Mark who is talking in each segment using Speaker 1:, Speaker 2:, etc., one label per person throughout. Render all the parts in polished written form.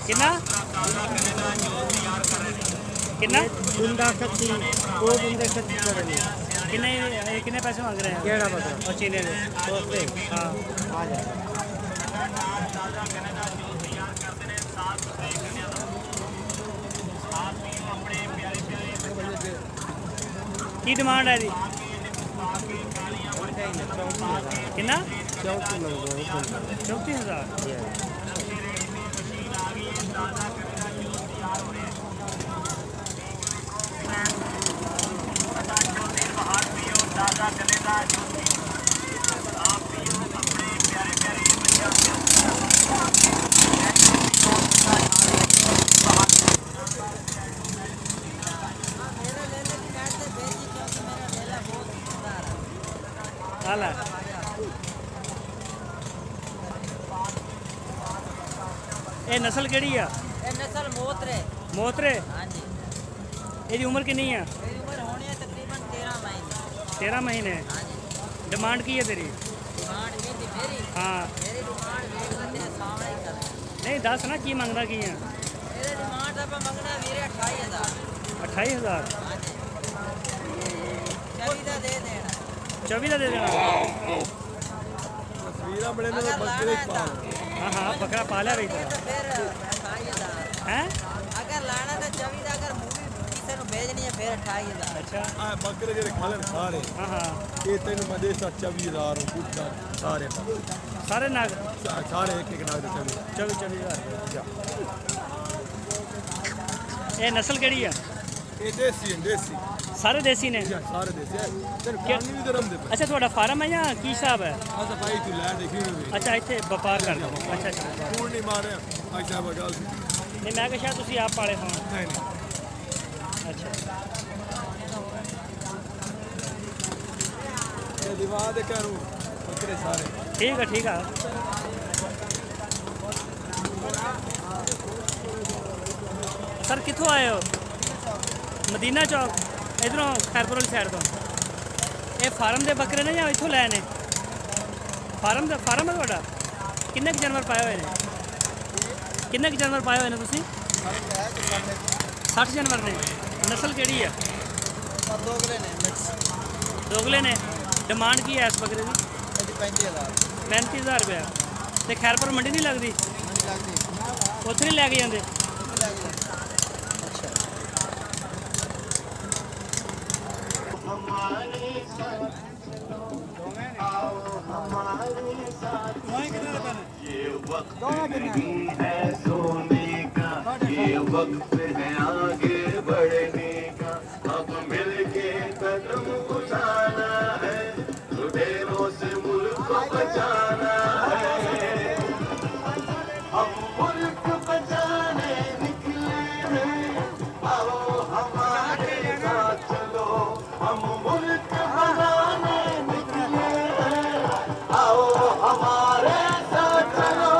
Speaker 1: कितना कितना
Speaker 2: बुंदा खत्ती वो बुंदे खत्ती करेंगे
Speaker 1: कितने पैसे मांग रहे हैं?
Speaker 2: केड़ा पता
Speaker 1: और चीने के
Speaker 2: दोस्ते
Speaker 1: हाँ
Speaker 2: आ जाए
Speaker 1: की डिमांड है जी? कितना 34,000 हाल है। ये नस्ल केड़ी है?
Speaker 3: नस्ल मोतरे।
Speaker 1: मोतरे?
Speaker 3: हाँ जी।
Speaker 1: ਇਹਦੀ ਉਮਰ ਕਿੰਨੀ ਆ?
Speaker 3: मेरी उम्र होनी है तकरीबन 13 महीने।
Speaker 1: 13 महीने।
Speaker 3: हाँ जी।
Speaker 1: डिमांड की है तेरी?
Speaker 3: डिमांड की थी मेरी?
Speaker 1: हाँ
Speaker 3: मेरी डिमांड देख लेते हैं सामने ही कर।
Speaker 1: नहीं दस ना की मंगदा की है?
Speaker 3: मेरी डिमांड आप मंगना वीरे 28,000।
Speaker 1: 28,000?
Speaker 3: हाँ जी। 24 दे देना।
Speaker 1: 24 ਦਾ ਦੇ ਦੇਣਾ।
Speaker 2: तस्वीरां बड़े ने
Speaker 3: अगर
Speaker 2: बकरे
Speaker 3: लाना था
Speaker 1: हाँ हाँ बकरा पाला रही
Speaker 3: तो
Speaker 1: था
Speaker 3: फिर 28,000।
Speaker 1: हैं?
Speaker 3: अगर लाना था 24 दा, अगर मूवी किसी को भेजनी है फिर 28,000।
Speaker 1: अच्छा
Speaker 2: आ बकरे जेड़े खालन सारे
Speaker 1: हाँ हाँ
Speaker 2: ये तेन मदे 24,000 कुत्ता सारे
Speaker 1: सारे नाग
Speaker 2: सारे एक नाग दे
Speaker 1: 24,000 ये नस्ल केड़ी है?
Speaker 2: ये देसी है देसी
Speaker 1: सारे देसी ने?
Speaker 2: सारे देसी तेन पानी भी गरम दे
Speaker 1: अच्छा थोड़ा फार्म है या की हिसाब है?
Speaker 2: अच्छा भाई तू लै देखी
Speaker 1: अच्छा ਇੱਥੇ ਵਪਾਰ ਕਰਦੇ ਹੋ? ਅੱਛਾ ਅੱਛਾ
Speaker 2: कूड़ नहीं मारे अच्छा बगल
Speaker 1: ਨਹੀਂ ਮੈਂ ਕਿਹਾ ਸ਼ਾਇਦ ਤੁਸੀਂ ਆਪ ਪਾਲੇ ਹੋਣ।
Speaker 2: नहीं नहीं
Speaker 1: ਅੱਛਾ
Speaker 2: ये दीवार दे करू बकरे सारे
Speaker 1: ठीक है ठीक है। सर कितों आए हो? मदीना चौक इधरों खैरपुर वाली साइड तो? ये फार्म के बकरे ने या इतों लए ने? फार्म है ਤੁਹਾਡਾ? किन्ने जानवर पाए हुए हैं? किन्ने जानवर पाए हुए हैं तुसी? 60 जानवर ने। नस्ल केड़ी है?
Speaker 3: दोगले ने मिक्स।
Speaker 1: दोगले ने। डिमांड की है इस बकरे की?
Speaker 3: 35,000।
Speaker 1: 35,000 रुपया। तो खैरपुर मंडी नहीं लगती? उत्थे नहीं लैके जाते?
Speaker 4: ये वक्त नहीं है सोने का, ये वक्त है आगे बढ़ने का। अब मिलके कदम उठाना है, लुटेरों से मुल्क को बचाना है। हम मुल्क बचाने निकले हैं, आओ हमारे साथ चलो। हम मुल्क बनाने निकले हैं, आओ हमारे साथ चलो।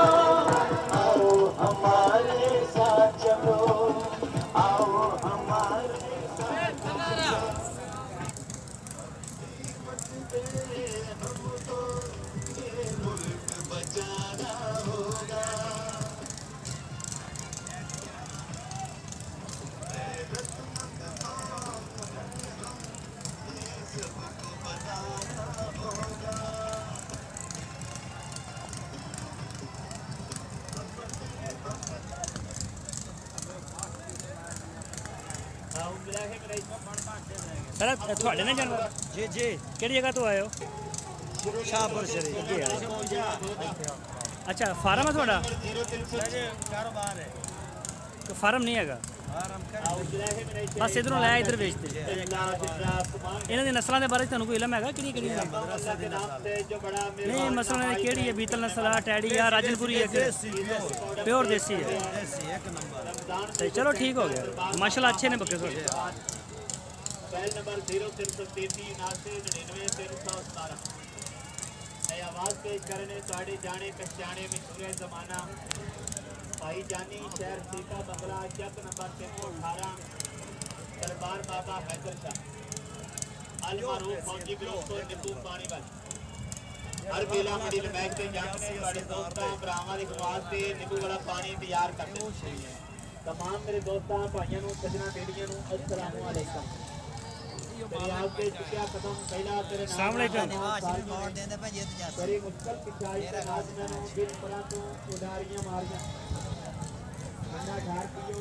Speaker 4: आओ हमारे साथ चलो, आओ हमारे साथ चलो। हमको ये मुल्क बचाना होगा।
Speaker 1: सर ਤੁਹਾਡੇ ਨੇ जानवर?
Speaker 2: जी जी
Speaker 1: ਕਿਹੜੀ ਜਗ੍ਹਾ ਤੋਂ ਆਏ ਹੋ?
Speaker 2: शाहपुर शरीफ
Speaker 1: ਅੱਛਾ ਫਾਰਮ ਹੈ ਤੁਹਾਡਾ?
Speaker 2: कारोबार है
Speaker 1: ਫਾਰਮ ਨਹੀਂ ਹੈਗਾ ਬਸ ਇਧਰੋਂ ਲੈ ਇੱਧਰ ਵੇਚਦੇ। ਇਹਨਾਂ ਦੀ ਨਸਲਾਂ ਦੇ ਬਾਰੇ 'ਚ ਤੁਹਾਨੂੰ ਕੋਈ ਇਲਮ ਹੈਗਾ ਕਿਹੜੀ ਕਿਹੜੀ? ਨਹੀਂ ਮਸਲਾ ਇਹ ਕਿਹੜੀ ਹੈ? ਬੀਤਲ ਨਸਲ ਆ, ਟੈਡੀ ਆ, ਰਾਜਨਪੁਰੀ ਹੈ? प्योर देसी है।
Speaker 2: एक नंबर
Speaker 1: सही चलो ठीक हो गया माशाल्लाह अच्छे ने बकरे ਤੁਹਾਡੇ।
Speaker 4: मोबाइल नंबर 0333 आवाज़ पेश करने थोड़े जाने पहचाने मशहूर जमाना भाई जानी शहर सीता बंगला चक नंबर 318 दरबार बाबा हैदर शाह। अलमारूफ फौजी ग्रुप को निब्बू पानी वाली हर बेला मंडी मैच से जाने वाले दोस्तों भरावां दी वास्ते निब्बू वाला पानी तैयार करते हैं तमाम मेरे दोस्तों भाइयों नु सजना बेड़ियां नु अस्सलाम वालेकुम तेरे आपके चुकिया कदम पहला तेरे नाम
Speaker 1: अस्सलाम वालेकुम
Speaker 3: रिकॉर्ड देंदे भाई जित जा
Speaker 4: बड़ी मुश्किल पिछाई के बाद मैंने दिन परा तो उडारियां मारियां मन्ना ढार पियो